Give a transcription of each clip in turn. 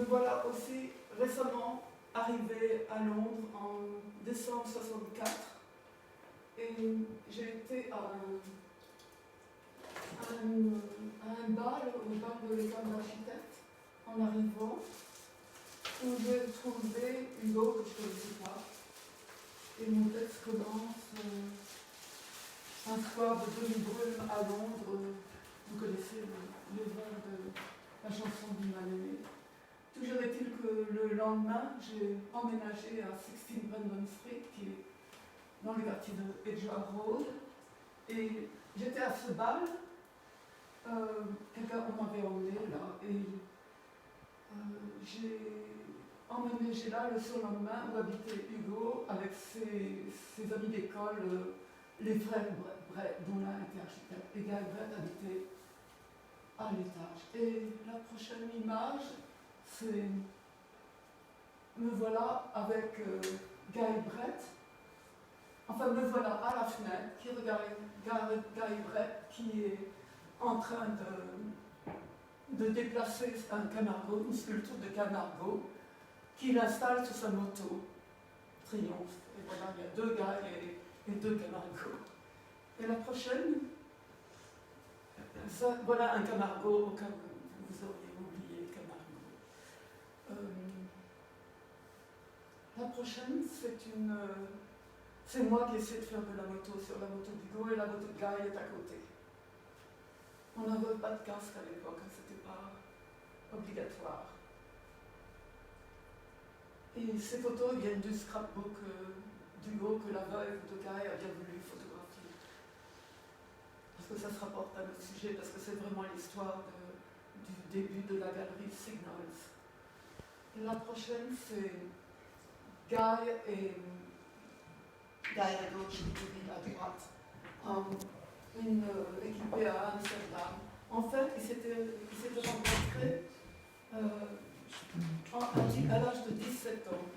voilà aussi récemment arrivée à Londres en décembre 64 et j'ai été à un bal, au bal de l'école d'architecte, en arrivant, où j'ai trouvé Hugo que je ne connaissais pas. Et mon texte commence un soir de demi-brume à Londres. Vous connaissez le vers de la chanson du mal-aimé. Toujours est-il que le lendemain, j'ai emménagé à 16 Brandon Street, qui est dans le quartier de Edgware Road. Et j'étais à ce bal. Quelqu'un m'avait emmené là. Et j'ai là le surlendemain où habitait Hugo avec ses amis d'école, les frères Brett, dont l'un était architecte. Et Guy Brett habitait à l'étage. Et la prochaine image, c'est me voilà avec Guy Brett. Enfin, me voilà à la fenêtre qui regarde Guy Brett qui est en train de déplacer un Camargo, une sculpture de Camargo, qu'il installe sur sa moto. Triomphe. Et voilà, il y a 2 gars et 2 Camargo. Et la prochaine, voilà un Camargo au cas où vous auriez oublié Camargo. La prochaine, c'est moi qui essaie de faire de la moto sur la moto d'Hugo et la moto de Guy est à côté. On n'avait pas de casque à l'époque, c'était pas obligatoire. Et ces photos viennent du scrapbook d'Hugo que la veuve de Guy a bien voulu photographier. Parce que ça se rapporte à notre sujet, parce que c'est vraiment l'histoire du début de la galerie Signals. Et la prochaine, c'est Guy et à gauche, Victorine à droite, équipé à Amsterdam. En fait, ils s'étaient rencontrés à l'âge de 17 ans,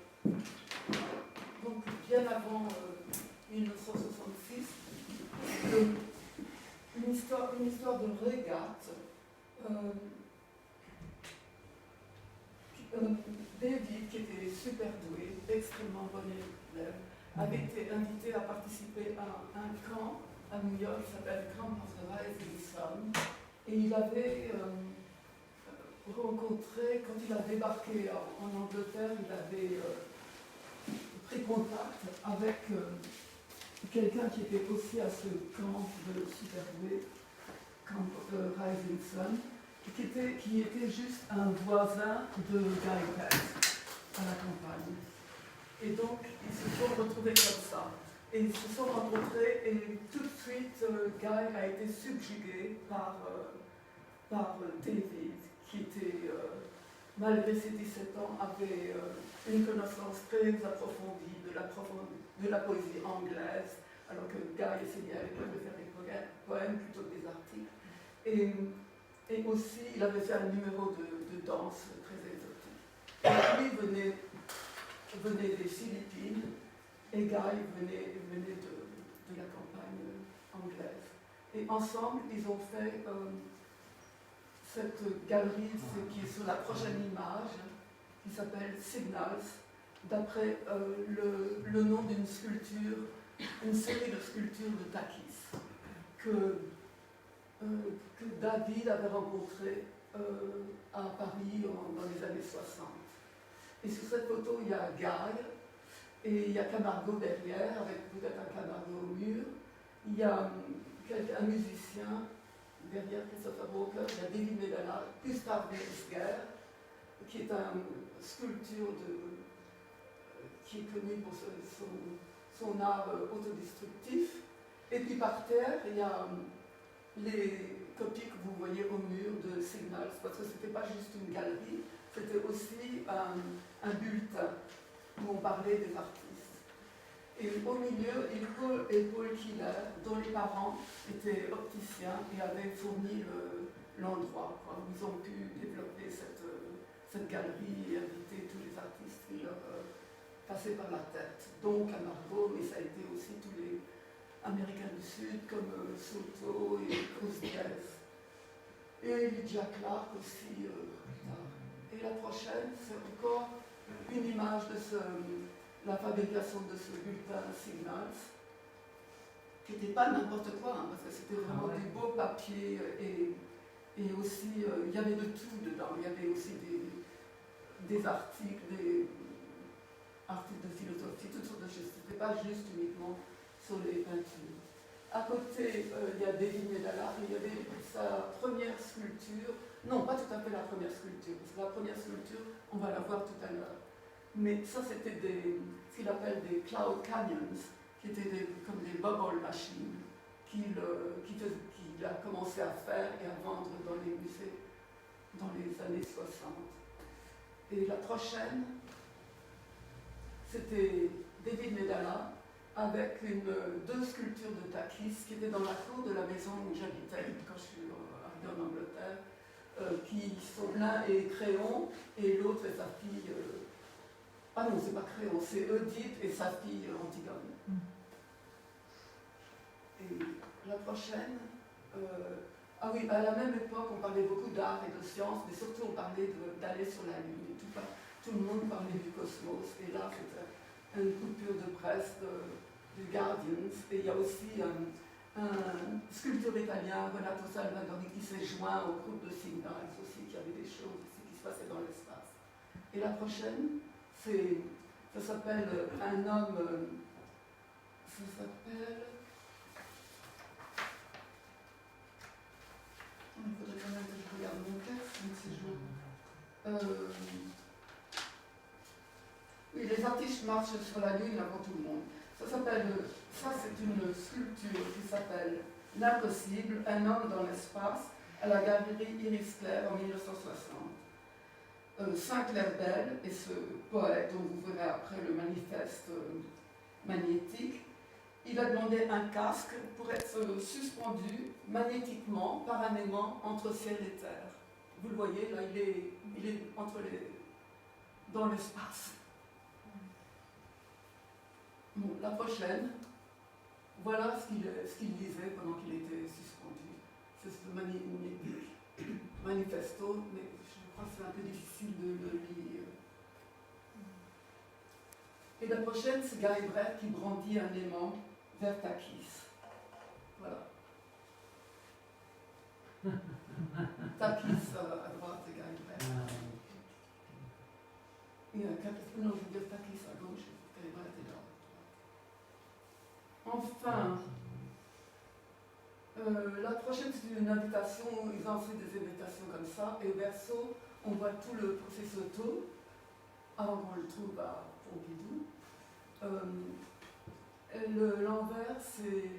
donc bien avant 1966. Une histoire de régate. David, qui était super doué, extrêmement bon élève, avait été invité à participer à un camp à New York qui s'appelle Camp of the Rising Sun. Et il avait rencontré, quand il a débarqué en Angleterre, il avait pris contact avec quelqu'un qui était aussi à ce camp de Superway, Camp of the Rising Sun, qui était juste un voisin de Guy Brett à la campagne. Et donc, ils se sont retrouvés comme ça. Et ils se sont rencontrés et tout de suite, Guy a été subjugué par David, qui était, malgré ses 17 ans, avait une connaissance très approfondie de la poésie anglaise, alors que Guy essayait avec lui de faire des poèmes plutôt que des articles. Et aussi, il avait fait un numéro de danse très exotique. Et lui venait des Philippines et Guy venait de la campagne anglaise. Et ensemble, ils ont fait cette galerie qui est sur la prochaine image, qui s'appelle Signals, d'après le nom d'une sculpture, une série de sculptures de Takis, que David avait rencontré à Paris dans les années 60. Et sur cette photo, il y a Guy, et il y a Camargo derrière, avec peut-être un Camargo au mur. Il y a un musicien derrière Christopher Walker, il y a David Medalla, Gustav Metzger, qui est un sculpture qui est connu pour son art autodestructif. Et puis par terre, il y a les copies que vous voyez au mur de Signals, parce que ce n'était pas juste une galerie, c'était aussi un bulletin où on parlait des artistes. Et au milieu, Hugo et Paul Killer, dont les parents étaient opticiens et avaient fourni l'endroit. Ils ont pu développer cette galerie et inviter tous les artistes qui leur passaient par la tête. Donc à Margot, mais ça a été aussi tous les Américains du Sud comme Soto et Cruz-Diaz. Et Lydia Clark aussi plus tard. Et la prochaine, c'est encore une image de la fabrication de ce bulletin Signals, qui n'était pas n'importe quoi, hein, parce que c'était vraiment du beau papier et aussi il y avait de tout dedans. Il y avait aussi des articles, des articles de philosophie, toutes sortes de choses. C'était pas juste uniquement sur les peintures. À côté, il y a David Medalla, il y avait sa première sculpture. Non, pas tout à fait la première sculpture, parce que la première sculpture, on va la voir tout à l'heure. Mais ça, c'était ce qu'il appelle des cloud canyons, qui étaient comme des bubble machines, qu'il a commencé à faire et à vendre dans les musées dans les années 60. Et la prochaine, c'était David Medalla, avec deux sculptures de Takis qui étaient dans la cour de la maison où j'habitais quand je suis arrivée en Angleterre, qui sont l'un est Créon et l'autre est sa fille. Ah non, c'est pas Créon, c'est Oedipe et sa fille Antigone. Et la prochaine, ah oui, à la même époque, on parlait beaucoup d'art et de science, mais surtout on parlait d'aller sur la Lune. Et tout le monde parlait du cosmos. Et là, c'était une coupure de presse du Guardians. Et il y a aussi un sculpteur italien, Renato Salvadori, qui s'est joint au groupe de Signals aussi, qui avait des choses aussi qui se passaient dans l'espace. Et la prochaine, ça s'appelle un homme, ça s'appelle... Il faudrait quand même que je regarde mon texte, mais c'est joint. Oui, les artistes marchent sur la Lune avant tout le monde. Ça c'est une sculpture qui s'appelle L'impossible, un homme dans l'espace, à la galerie Iris Clair en 1960. Sinclair Bell est ce poète dont vous verrez après le manifeste magnétique. Il a demandé un casque pour être suspendu magnétiquement par un aimant entre ciel et terre. Vous le voyez, là, il est dans l'espace. Bon, la prochaine, voilà ce qu'il lisait pendant qu'il était suspendu. C'est ce manifesto, mais je crois que c'est un peu difficile de le lire. Et la prochaine, c'est Guy Brett qui brandit un aimant vers Takis. Voilà. Takis à droite et Guy Brett. Et non, je veux dire Takis à gauche, Guy Brett est là. Enfin, la prochaine, c'est une invitation, ils ont fait des invitations comme ça, et au verso, on voit tout le processus auto. Alors, on le trouve à Pompidou. L'envers, c'est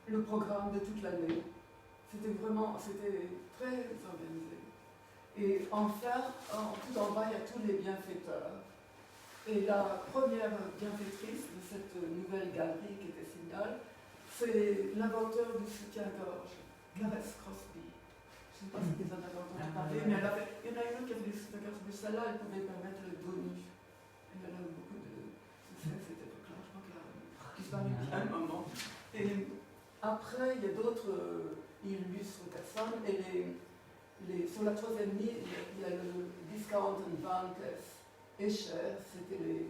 le programme de toute l'année. C'était très organisé. Et en fer, tout en bas, il y a tous les bienfaiteurs. Et la première bienfaitrice de cette nouvelle galerie qui était Signal, c'est l'inventeur du soutien-gorge, Clarence Crosby. Je ne sais pas si vous en avez entendu parler, mais il y en a une autre qui avait des soutiens-gorge, mais celle-là, elle pouvait permettre le dos nu. Il y en a beaucoup de succès à cette époque-là, je crois qu'elle a disparu bien un moment. Et après, il y a d'autres illustres personnes, et sur la troisième ligne, il y a le Viscount and Countess Escher, c'était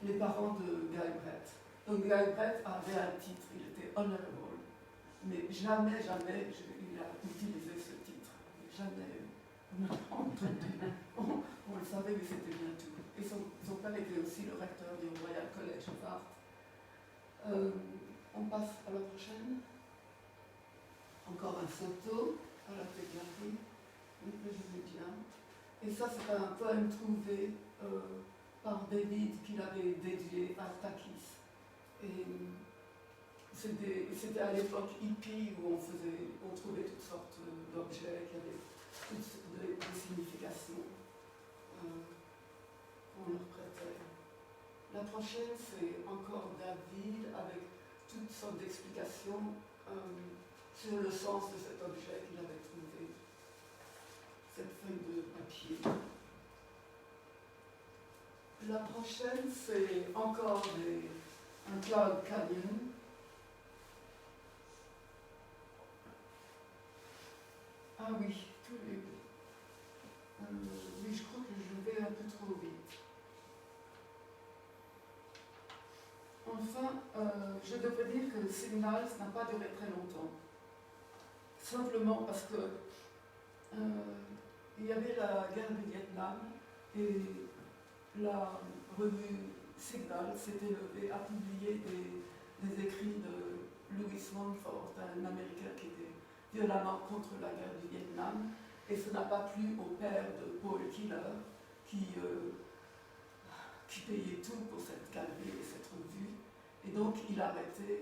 les parents de Guy Brett. Donc Guy Brett avait un titre, il était honorable, mais jamais il a utilisé ce titre. Jamais on n'a pas entendu. On le savait, mais c'était bien tout. Et son père était aussi le recteur du Royal College of Art. On passe à la prochaine. Encore un photo à la galerie. Oui, je veux bien. Et ça, c'est un poème trouvé par David qu'il avait dédié à Takis. Et c'était à l'époque hippie où on trouvait toutes sortes d'objets qui avaient toutes des significations qu'on leur prêtait. La prochaine, c'est encore David avec toutes sortes d'explications sur le sens de cet objet qu'il avait trouvé. Cette feuille de papier. La prochaine, c'est encore un cloud canyon. Ah oui, tous les... oui, je crois que je vais Enfin, je devrais dire que Signals n'a pas duré très longtemps. Simplement parce que il y avait la guerre du Vietnam et la revue Signal s'était levée à publier des écrits de Louis Mumford, un Américain qui était violemment contre la guerre du Vietnam, et ce n'a pas plu au père de Paul Killer qui payait tout pour cette galerie et cette revue, et donc il a arrêté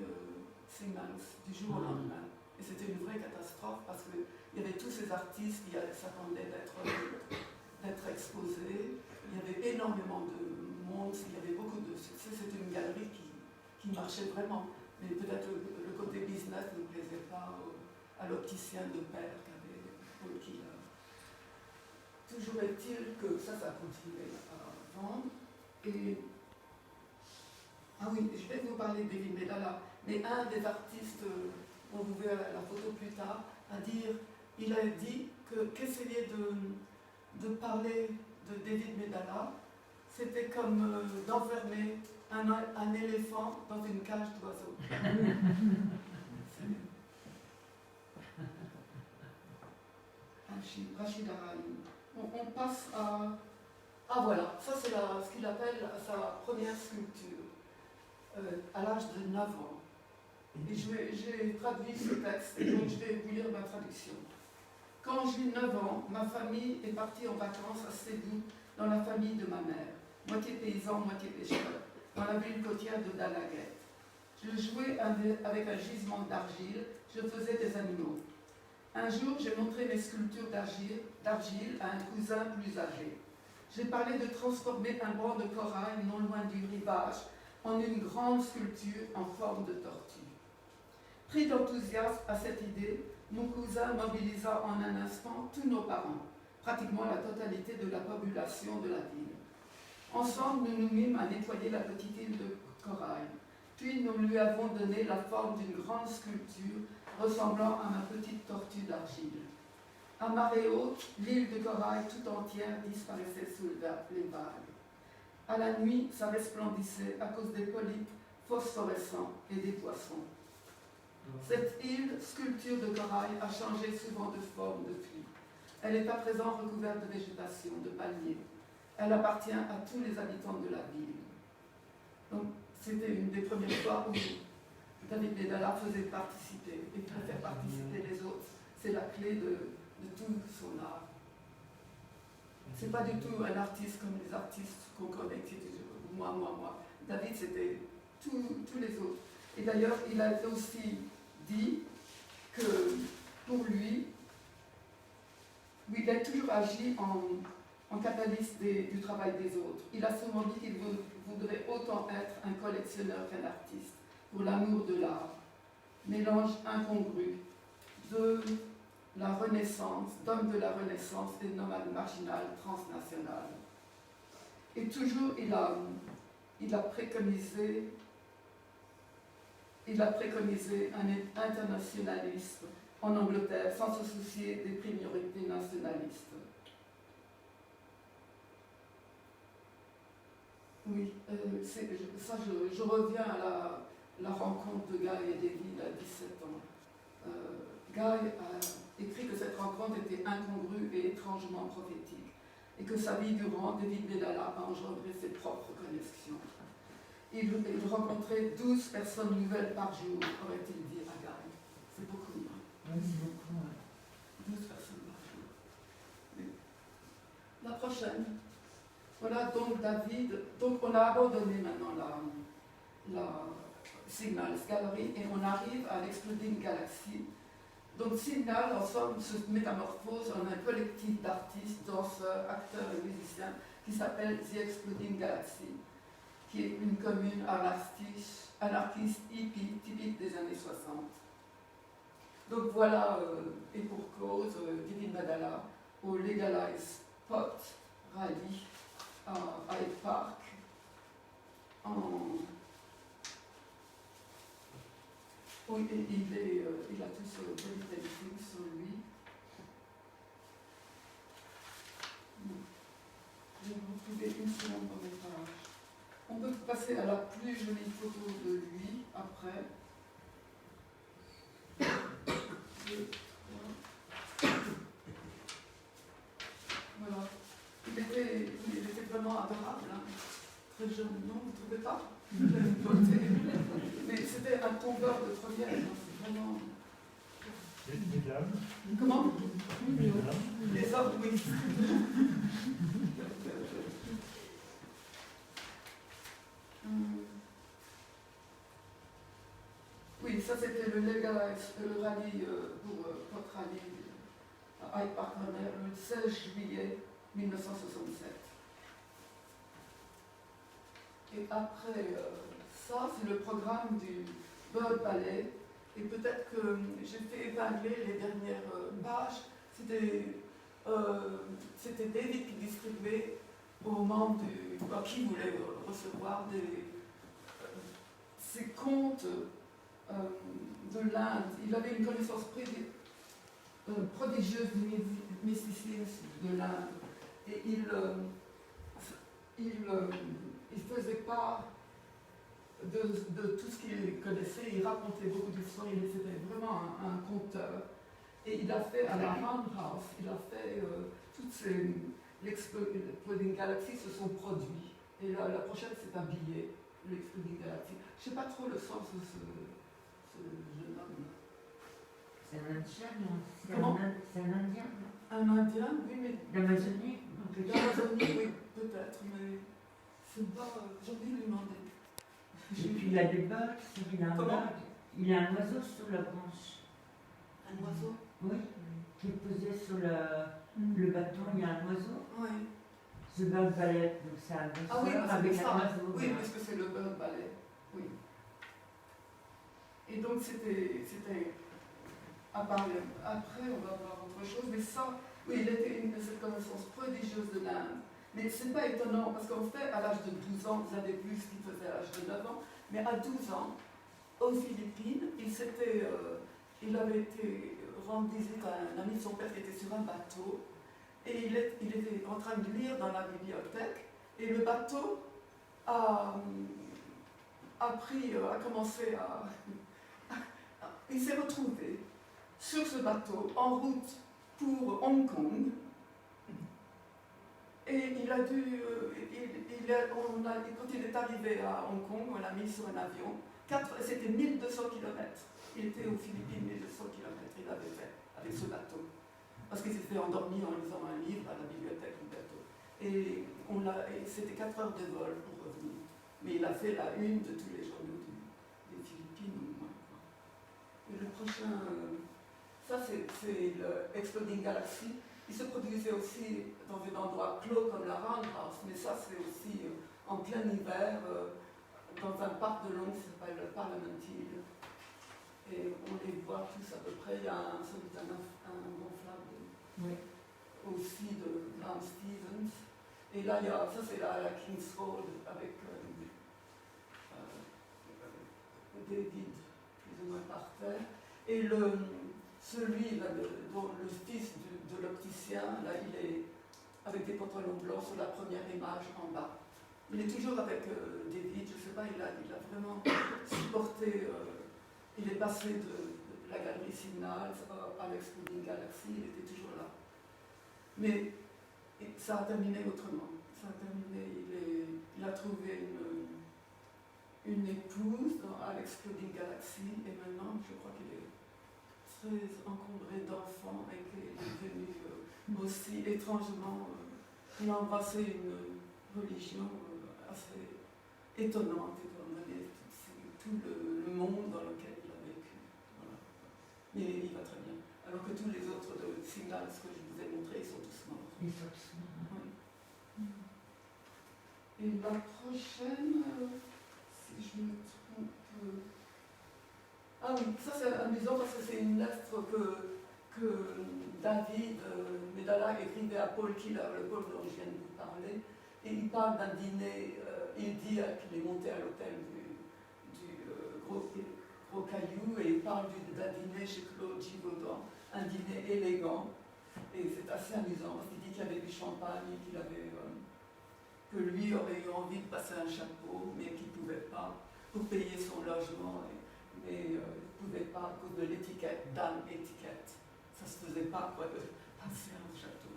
Signals du jour au lendemain. Et c'était une vraie catastrophe parce qu'il y avait tous ces artistes qui s'attendaient d'être exposés. Il y avait énormément de monde, il y avait beaucoup de succès. C'était une galerie qui marchait vraiment. Mais peut-être le côté business ne plaisait pas à l'opticien de père qu'avait Paul Killer. Toujours est-il que ça a continué à vendre. Et ah oui, je vais vous parler de David Medalla, mais un des artistes dont vous verrez la photo plus tard, il a dit qu'essayer de parler de David Medalla, c'était comme d'enfermer un éléphant dans une cage d'oiseaux. Rachid Araïm. On passe à... Ah voilà, ça c'est ce qu'il appelle sa première sculpture, à l'âge de 9 ans. Et j'ai traduit ce texte, et donc je vais vous lire ma traduction. Quand j'eus 9 ans, ma famille est partie en vacances à Sédou, dans la famille de ma mère, moitié paysan, moitié pêcheur, dans la ville côtière de Dalaguet. Je jouais avec un gisement d'argile, je faisais des animaux. Un jour, j'ai montré mes sculptures d'argile à un cousin plus âgé. J'ai parlé de transformer un banc de corail non loin du rivage en une grande sculpture en forme de tortue. Pris d'enthousiasme à cette idée, mon cousin mobilisa en un instant tous nos parents, pratiquement la totalité de la population de la ville. Ensemble, nous nous mîmes à nettoyer la petite île de corail. Puis nous lui avons donné la forme d'une grande sculpture ressemblant à ma petite tortue d'argile. À marée haute, l'île de corail tout entière disparaissait sous les vagues. À la nuit, ça resplendissait à cause des polypes phosphorescents et des poissons. Cette île, sculpture de corail, a changé souvent de forme depuis. Elle est à présent recouverte de végétation, de palmiers. Elle appartient à tous les habitants de la ville. Donc, c'était une des premières fois où David Medalla faisait participer, et faire participer les autres. C'est la clé de tout son art. C'est pas du tout un artiste comme les artistes qu'on connaît, qui étaient moi. David, c'était tous les autres. Et d'ailleurs, il a aussi dit que pour lui, il a toujours agi en catalyste du travail des autres. Il a souvent dit qu'il voudrait autant être un collectionneur qu'un artiste, pour l'amour de l'art. Mélange incongru de la Renaissance, d'homme de la Renaissance et nomade marginal transnational. Et toujours, il a préconisé un internationalisme en Angleterre sans se soucier des priorités nationalistes. Oui, je reviens à la rencontre de Guy et David à 17 ans. Guy a écrit que cette rencontre était incongrue et étrangement prophétique, et que sa vie durant, David Medalla a engendré ses propres connexions. Il rencontrait 12 personnes nouvelles par jour, aurait-il dit à Guy. C'est beaucoup, hein? Oui, c'est beaucoup, ouais. 12 personnes par jour. Oui. La prochaine. Voilà, donc David. Donc on a abandonné maintenant la Signals Gallery et on arrive à l'Exploding Galaxy. Donc Signal, en somme, se métamorphose en un collectif d'artistes, danseurs, acteurs et musiciens qui s'appelle The Exploding Galaxy, qui est une commune anarchiste hippie typique des années 60. Donc voilà, et pour cause, David Medalla au Legalize Pot Rally à Hyde Park Oui, il a tout ce polytechnique sur lui. Je vais vous retrouver une seconde dans mes pages. On peut passer à la plus jolie photo de lui après. Voilà. Il était vraiment adorable, hein. Très jeune, non, vous ne trouvez pas? Mais c'était un tombeur de première, hein. Vraiment. Les dames. Comment? Les dames. Les hommes, oui. Oui, ça c'était le rallye pour votre rallye à Hyde Park Corner le 16 juillet 1967. Et après ça, c'est le programme du Bird Ballet. Et peut-être que j'ai fait épingler les dernières pages. C'était David qui distribuait aux membres qui voulaient recevoir ces contes de l'Inde. Il avait une connaissance prodigieuse du mysticisme de l'Inde. Et il faisait part de tout ce qu'il connaissait. Il racontait beaucoup d'histoires. Il était vraiment un conteur. Et il a fait à la Roundhouse, il a fait toutes l'Exploding Galaxy se sont produits. Et la prochaine, c'est un billet, l'Exploding Galaxy. Je ne sais pas trop le sens de ce jeune homme. C'est un Indien, non? Comment? C'est un Indien, non? Un Indien, oui, mais. D'Amazonie? D'Amazonie, oui, peut-être, mais c'est pas. J'ai envie de lui demander. Et puis il a des bugs, il a un Comment? bug. Il a un oiseau sur la branche. Un oiseau? Oui, qui est posé sur le bâton, il y a un oiseau. Oui. The Bird Ballet, donc c'est un Ah oui, danseur avec un oiseau. Oui, parce que c'est le Bird Ballet. Oui. Et donc c'était à parler. Après, on va voir autre chose, mais ça, oui, il était cette connaissance prodigieuse de l'Inde. Mais ce n'est pas étonnant, parce qu'en fait, à l'âge de 12 ans, vous avez vu ce qu'il faisait à l'âge de 9 ans, mais à 12 ans, aux Philippines, il avait été rendre visite à un ami de son père qui était sur un bateau, et il était en train de lire dans la bibliothèque, et le bateau a commencé à... Il s'est retrouvé sur ce bateau, en route pour Hong Kong, et il a dû... quand il est arrivé à Hong Kong, on l'a mis sur un avion, c'était 1200 km. Il était aux Philippines, 1200 km, il avait fait avec ce bateau. Parce qu'il s'était endormi en lisant un livre à la bibliothèque du bateau. Et c'était 4 heures de vol pour revenir. Mais il a fait la une de tous les journaux des Philippines au moins. Et le prochain, ça c'est l'Exploding Galaxy. Il se produisait aussi dans un endroit clos comme la Roundhouse, mais ça c'est aussi en plein hiver, dans un parc de Londres qui s'appelle le Parliament Hill. Et on les voit tous à peu près. Il y a un gonflable aussi de Brown Stevens. Et là, ça c'est la King's Road avec David plus ou moins par terre. Et celui, là, dont le fils de l'opticien, là, il est avec des pantalons blancs sur la première image en bas. Il est toujours avec David, je ne sais pas, il a vraiment supporté. Il est passé de la galerie Signals à l'Exploding Galaxy, il était toujours là. Mais ça a terminé autrement. Ça a terminé, il a trouvé une épouse à l'Exploding Galaxy, et maintenant, je crois qu'il est très encombré d'enfants et qu'il est devenu aussi étrangement. Il a embrassé une religion assez étonnante, étant donné tout le monde dans lequel il a vécu. Voilà. Mais il va très bien. Alors que tous les autres signals que je vous ai montrés, ils sont tous morts. Ils sont tous morts. Oui. Et la prochaine, si je me trompe. Ah oui, ça c'est amusant parce que c'est une lettre que David Medalla écrivait à Paul Killer, le Paul dont je viens de vous parler. Et il parle d'un dîner, il dit qu'il est monté à l'hôtel du Gros Caillou, et il parle d'un dîner chez Claude Givaudan, un dîner élégant. Et c'est assez amusant parce qu'il dit qu'il y avait du champagne, qu'il avait que lui aurait eu envie de passer un chapeau, mais qu'il ne pouvait pas pour payer son logement, mais il ne pouvait pas à cause de l'étiquette, dame étiquette. Ça ne se faisait pas quoi, de passer un chapeau.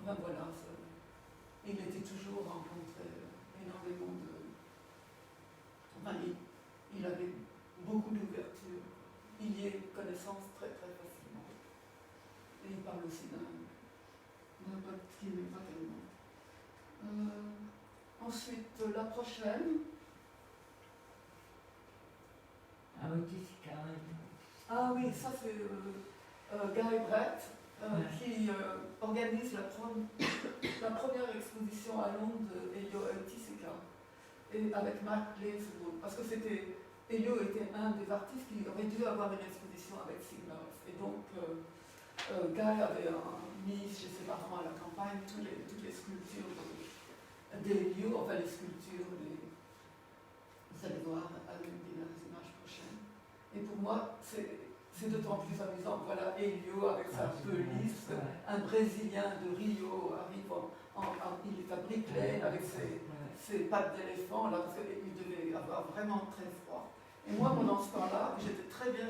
Enfin voilà, il était toujours rencontré énormément de... Enfin, il avait beaucoup d'ouverture. Il y ait connaissance très très facilement. Et il parle aussi d'un pote qui n'aimait pas tellement. Ensuite, la prochaine. Ah oui, Jessica, oui. Ah oui, ça c'est Guy Brett qui organise la première exposition à Londres de Elio Tessica et avec Mark Lanswood, parce que Elio était un des artistes qui aurait dû avoir une exposition avec Signals. Et donc Guy avait mis chez ses parents à la campagne toutes les sculptures d'Elio, enfin les sculptures, vous allez voir à l'une des images prochaines. Et pour moi, c'est d'autant plus amusant. Voilà Elio avec sa pelisse, un Brésilien de Rio arrive il est à Brick Lane avec ses pattes d'éléphant, là, parce qu'il devait avoir vraiment très froid. Et moi, pendant ce temps-là, j'étais très bien,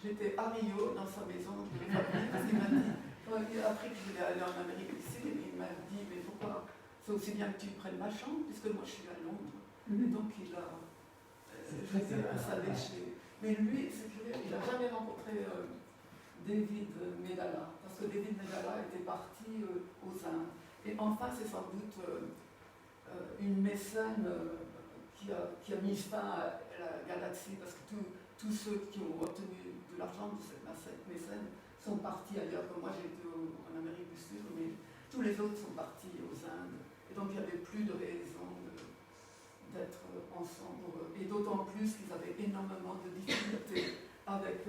j'étais à Rio, dans sa maison, je devais fabriquer, parce qu'il m'a dit, après que je devais aller en Amérique du Sud, il m'a dit, mais pourquoi c'est aussi bien que tu prennes ma chambre, puisque moi je suis à Londres. Et donc il a j'étais installé chez... Mais lui, c'est curieux, il n'a jamais rencontré David Medalla, parce que David Medalla était parti aux Indes. Et enfin, c'est sans doute une mécène qui a mis fin à la galaxie, parce que tous ceux qui ont obtenu de l'argent de cette mécène sont partis ailleurs. Comme moi, j'ai été en Amérique du Sud, mais tous les autres sont partis aux Indes. Et donc, il n'y avait plus de raison d'être ensemble. Et d'autant plus qu'ils avaient énormément de difficultés avec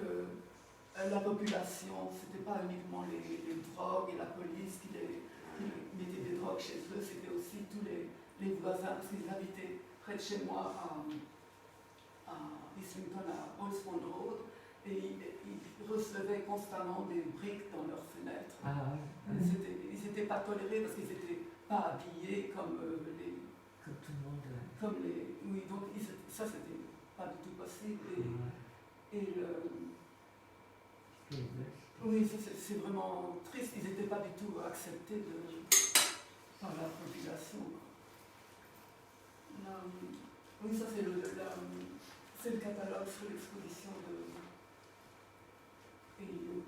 la population. Ce n'était pas uniquement les drogues et la police qui mettaient des drogues chez eux, c'était aussi tous les voisins, parce qu'ils habitaient près de chez moi à Islington, à Holsworth Road, et ils recevaient constamment des briques dans leurs fenêtres. Ah, oui. Ils n'étaient pas tolérés parce qu'ils n'étaient pas habillés comme comme tout le monde. oui, donc ça c'était pas du tout possible. Oui, c'est vraiment triste. Ils n'étaient pas du tout acceptés par la population. Oui, ça c'est le catalogue sur l'exposition de Elio.